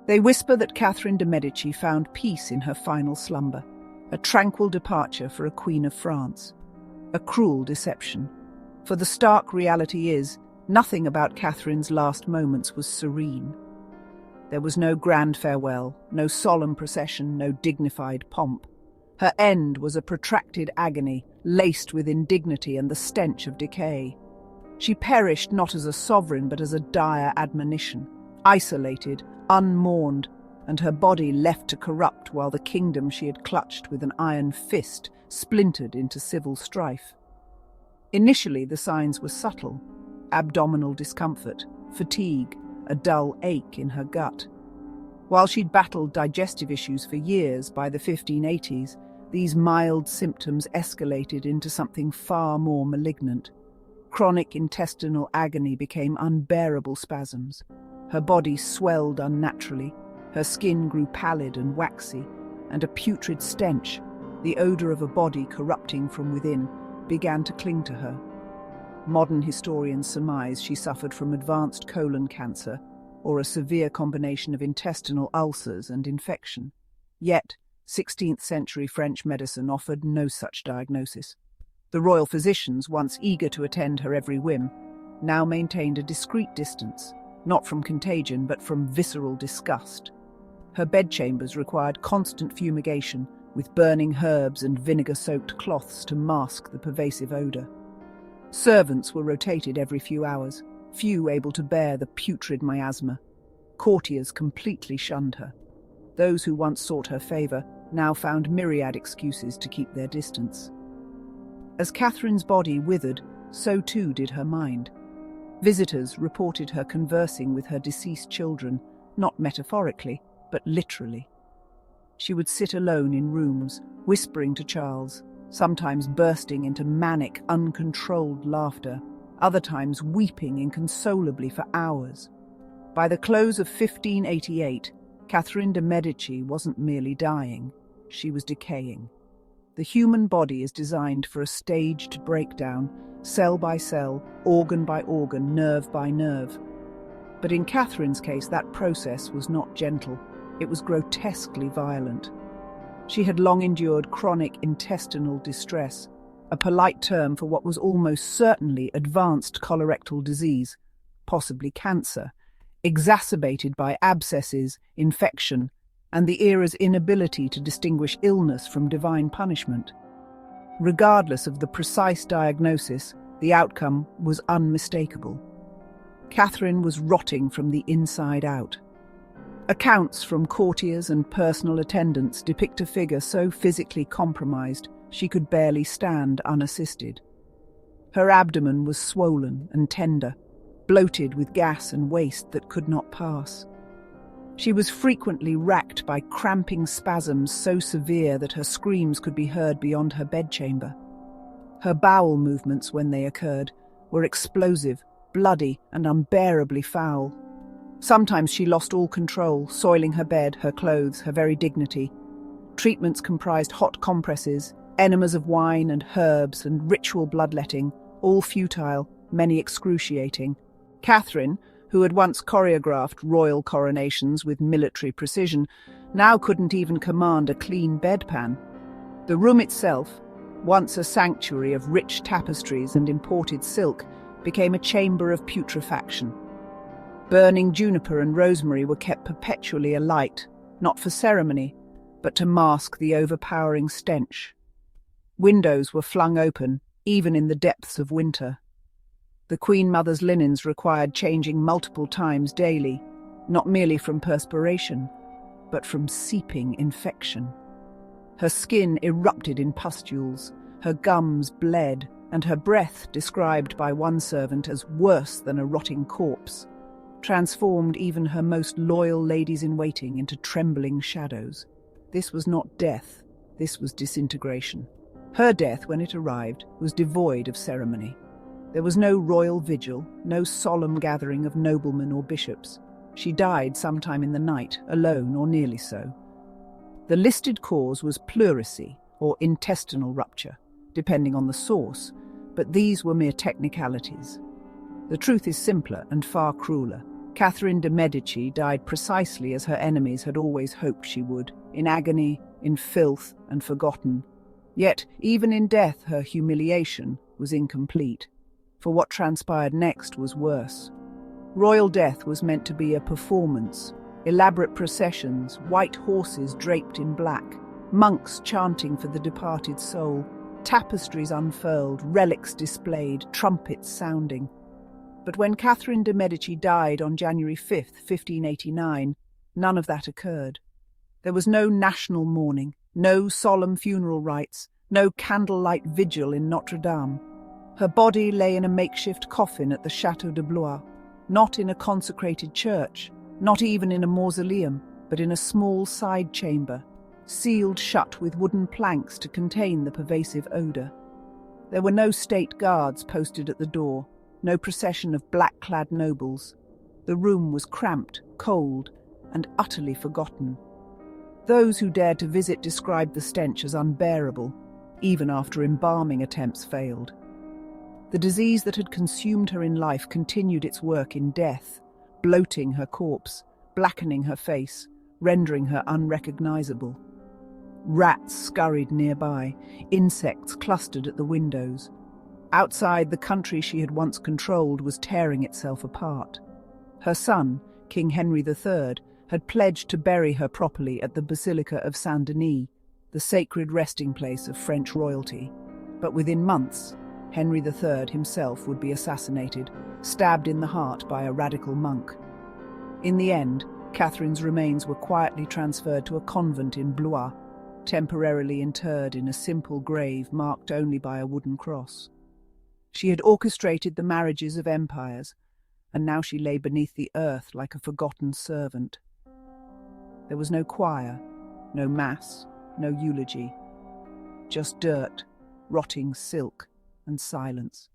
They whisper that Catherine de' Medici found peace in her final slumber, a tranquil departure for a Queen of France. A cruel deception. For the stark reality is, nothing about Catherine's last moments was serene. There was no grand farewell, no solemn procession, no dignified pomp. Her end was a protracted agony, laced with indignity and the stench of decay. She perished not as a sovereign but as a dire admonition, isolated, unmourned, and her body left to corrupt while the kingdom she had clutched with an iron fist splintered into civil strife. Initially, the signs were subtle: abdominal discomfort, fatigue, a dull ache in her gut. While she'd battled digestive issues for years, by the 1580s, these mild symptoms escalated into something far more malignant. Chronic intestinal agony became unbearable spasms. Her body swelled unnaturally, her skin grew pallid and waxy, and a putrid stench, the odour of a body corrupting from within, began to cling to her. Modern historians surmise she suffered from advanced colon cancer or a severe combination of intestinal ulcers and infection. Yet, 16th century French medicine offered no such diagnosis. The royal physicians, once eager to attend her every whim, now maintained a discreet distance, not from contagion but from visceral disgust. Her bedchambers required constant fumigation, with burning herbs and vinegar-soaked cloths to mask the pervasive odour. Servants were rotated every few hours, few able to bear the putrid miasma. Courtiers completely shunned her. Those who once sought her favour now found myriad excuses to keep their distance. As Catherine's body withered, so too did her mind. Visitors reported her conversing with her deceased children, not metaphorically, but literally. She would sit alone in rooms, whispering to Charles, sometimes bursting into manic, uncontrolled laughter, other times weeping inconsolably for hours. By the close of 1588, Catherine de' Medici wasn't merely dying, she was decaying. The human body is designed for a staged breakdown, cell by cell, organ by organ, nerve by nerve. But in Catherine's case, that process was not gentle. It was grotesquely violent. She had long endured chronic intestinal distress, a polite term for what was almost certainly advanced colorectal disease, possibly cancer, exacerbated by abscesses, infection, and the era's inability to distinguish illness from divine punishment. Regardless of the precise diagnosis, the outcome was unmistakable. Catherine was rotting from the inside out. Accounts from courtiers and personal attendants depict a figure so physically compromised she could barely stand unassisted. Her abdomen was swollen and tender, bloated with gas and waste that could not pass. She was frequently racked by cramping spasms so severe that her screams could be heard beyond her bedchamber. Her bowel movements, when they occurred, were explosive, bloody, and unbearably foul. Sometimes she lost all control, soiling her bed, her clothes, her very dignity. Treatments comprised hot compresses, enemas of wine and herbs, and ritual bloodletting, all futile, many excruciating. Catherine, who had once choreographed royal coronations with military precision, now couldn't even command a clean bedpan. The room itself, once a sanctuary of rich tapestries and imported silk, became a chamber of putrefaction. Burning juniper and rosemary were kept perpetually alight, not for ceremony, but to mask the overpowering stench. Windows were flung open, even in the depths of winter. The Queen Mother's linens required changing multiple times daily, not merely from perspiration, but from seeping infection. Her skin erupted in pustules, her gums bled, and her breath, described by one servant as worse than a rotting corpse, transformed even her most loyal ladies-in-waiting into trembling shadows. This was not death, this was disintegration. Her death, when it arrived, was devoid of ceremony. There was no royal vigil, no solemn gathering of noblemen or bishops. She died sometime in the night, alone or nearly so. The listed cause was pleurisy, or intestinal rupture, depending on the source, but these were mere technicalities. The truth is simpler and far crueler. Catherine de' Medici died precisely as her enemies had always hoped she would, in agony, in filth, and forgotten. Yet, even in death, her humiliation was incomplete, for what transpired next was worse. Royal death was meant to be a performance, elaborate processions, white horses draped in black, monks chanting for the departed soul, tapestries unfurled, relics displayed, trumpets sounding. But when Catherine de' Medici died on January 5th, 1589, none of that occurred. There was no national mourning, no solemn funeral rites, no candlelight vigil in Notre Dame. Her body lay in a makeshift coffin at the Château de Blois, not in a consecrated church, not even in a mausoleum, but in a small side chamber, sealed shut with wooden planks to contain the pervasive odour. There were no state guards posted at the door, no procession of black-clad nobles. The room was cramped, cold, and utterly forgotten. Those who dared to visit described the stench as unbearable, even after embalming attempts failed. The disease that had consumed her in life continued its work in death, bloating her corpse, blackening her face, rendering her unrecognizable. Rats scurried nearby, insects clustered at the windows. Outside, the country she had once controlled was tearing itself apart. Her son, King Henry III, had pledged to bury her properly at the Basilica of Saint-Denis, the sacred resting place of French royalty. But within months, Henry III himself would be assassinated, stabbed in the heart by a radical monk. In the end, Catherine's remains were quietly transferred to a convent in Blois, temporarily interred in a simple grave marked only by a wooden cross. She had orchestrated the marriages of empires, and now she lay beneath the earth like a forgotten servant. There was no choir, no mass, no eulogy, just dirt, rotting silk, and silence.